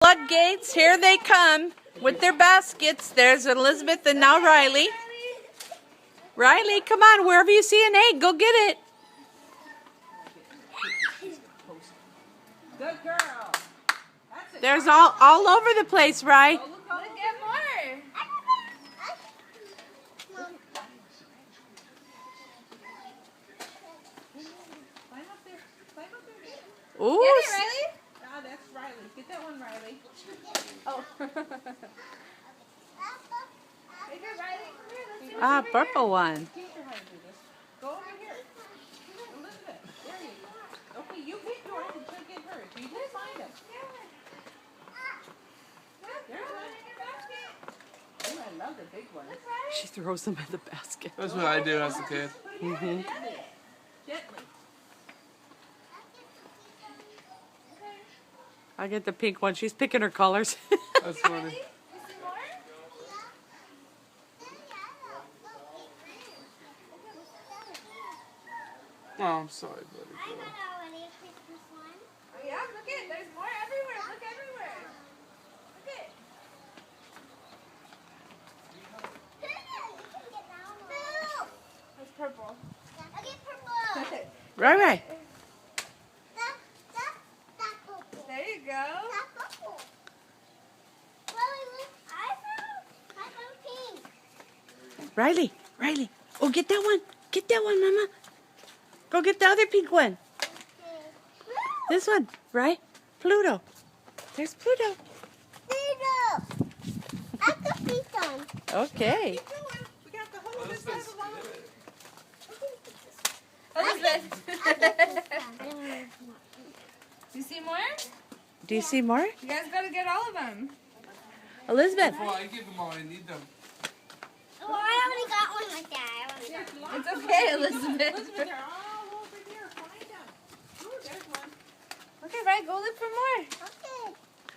Floodgates, here they come with their baskets. There's Elizabeth and now Riley. Riley, come on, wherever you see an egg, go get it. Good girl. There's all over the place, Ry. Look at more. Climb up there. Climb up there. Ooh. Get it, Riley. Ah, that's Riley. Get that one, Riley. Oh. Hey, good, Riley. Come here. Let's see what's over Purple here. one. Teach her how to do this. Go over here. Elizabeth, there you go. Okay, you get yours and she'll get hers. You just find them. There's one in your basket. Ooh, I love the big ones. She throws them in the basket. That's what I do as a kid. Gently. I get the pink one. She's picking her colors. That's funny. Oh, I'm sorry, buddy. I got already a Christmas one. Oh, yeah, look it. There's more everywhere. Look everywhere. Look it. That's purple. I get purple. Ry. That purple. There you go. That purple. Lily, look, I found pink. Riley. Oh, get that one. Get that one, Mama. Go get the other pink one. Okay. This one, right? Pluto. There's Pluto. Pluto. I got pink one. Okay. We got the whole this side of the wall. You see more? Do you see more? You guys gotta get all of them. Elizabeth. Well, I give them all. I need them. Oh, I already got one like that. I already got one. It's okay, Elizabeth. They're all over here. Find them. Ooh, there's one. Okay, right. Go look for more. Okay.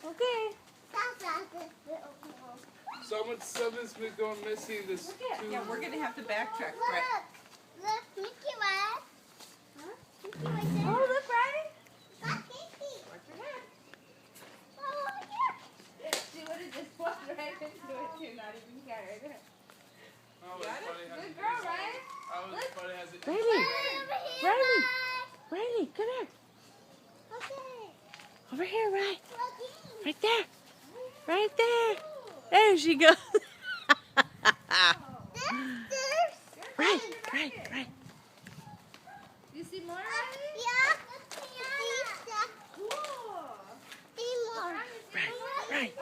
Okay. That's this little people. Something's been going missing. This Look at. Yeah, we're gonna have to backtrack, Look. Brett. Look, Mickey Mouse. Huh? Mickey right there. Oh, look, right. Got Mickey. Watch your head. Oh, here. See what is this? Walk right into it. You're not even scared. Oh, Got it's funny it? how Good it girl, is. right? Oh, it's funny how it Riley. Over here. Riley. Bye. Riley, come here. Okay. Over here, Ry. Look. Right there. Right there. There she goes. Right. You see more? Yeah. Cool. See more. Right.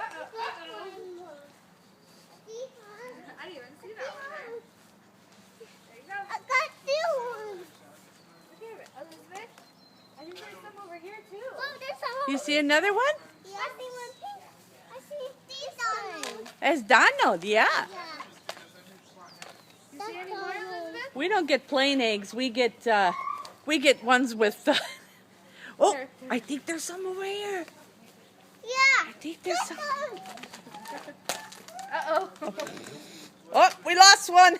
I didn't even see that one there. There you go. I got two ones. Look here, Elizabeth. I think there's some over here too. Look, there's some You over see another one? Yeah. I see one pink. I see these ones. It's Donald, yeah. Yeah. You see any more, Elizabeth? We don't get plain eggs. We get ones with. Oh, I think there's some over here. Yeah. I think there's some. Uh-oh. Oh, we lost one.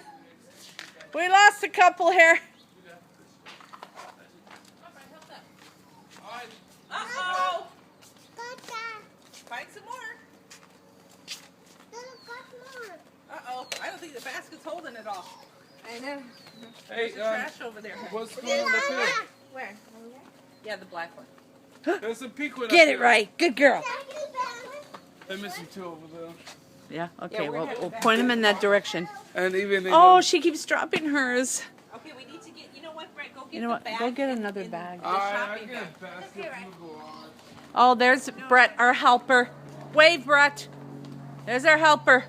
We lost a couple here. Uh-oh. Got that. Find some more. Got more. Uh-oh. I don't think the basket's holding it all. I know. Hey, There's trash over there. what's going on up here? Where? Yeah, the black one. There's a pink one. Get up it there. right. Good girl. They're missing two over there. Yeah, okay. Yeah, we're Well, gonna we'll back point them in that direction. And even they Oh, she keeps dropping hers. Okay, we need to get, you know what, Brett? Go get You know the what? bag. Go get another bag. I shopping get a bag. basket Okay, right. from the garage. Oh, there's Brett, our helper. Wave, Brett. There's our helper.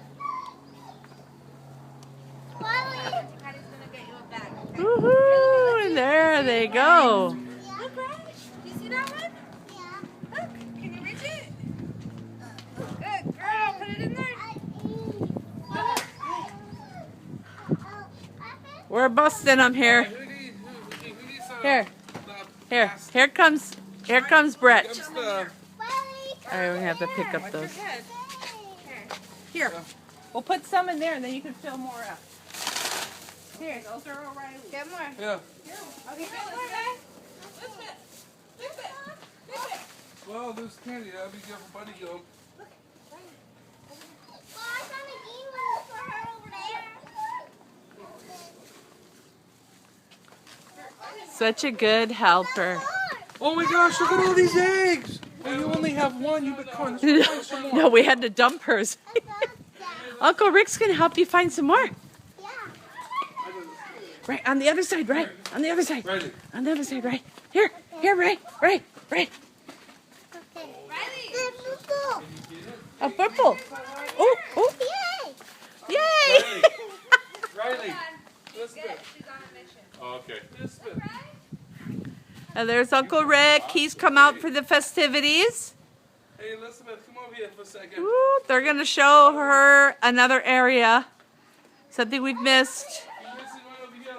Patty's gonna get you a bag. Okay? Woohoo! There they go. Look, right? You see that one? Look, can you reach it? Good girl, put it in there. We're busting them here. Who needs some? Here. the Here. basket? Here comes Brett. Them stuff. All right, we have to pick up Watch your those. head. Here. We'll put some in there and then you can fill more up. Here, those are O'Reilly. Get more. Yeah. Okay, get more, guys. Lift it. Lift it. Lift it. Well, there's candy. I'll be careful, buddy. Go. Such a good helper. Oh my gosh, look at all these eggs. Well, you only have one. You but come on, let's find some more. No, we had to dump hers. Uncle Rick's gonna help you find some more. Right on the other side, right? On the other side. Riley. On the other side, right? Here, right. Okay. A purple. Oh, Yay! yay! Riley. Elizabeth. Oh, okay. Elizabeth. And there's Uncle Rick. He's come out for the festivities. Hey, Elizabeth, come over here for a second. Ooh, they're gonna show her another area. Something we've missed. You're missing one over here.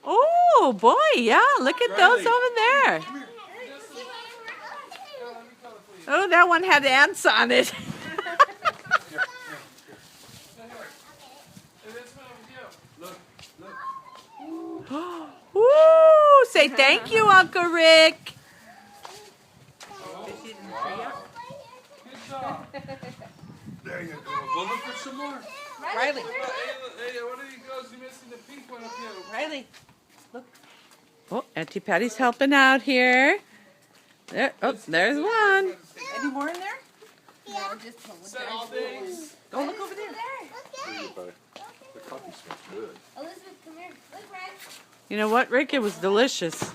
Oh boy, yeah, look at those over there. Come here. Let me color for you. Oh, that one had ants on it. Here. Hey, this one over here. Look. Ooh, say thank you, Uncle Rick. Good job. There you go. Go look for some more. Riley. Hey, one of you girls, you're missing the pink one up here. Riley. Oh, Auntie Patty's helping out here. There, oh, there's one. Any more in there? Yeah. Set all things. Go look over there. The coffee smells good. Elizabeth, come here. Look, Red. You know what, Rick? It was delicious.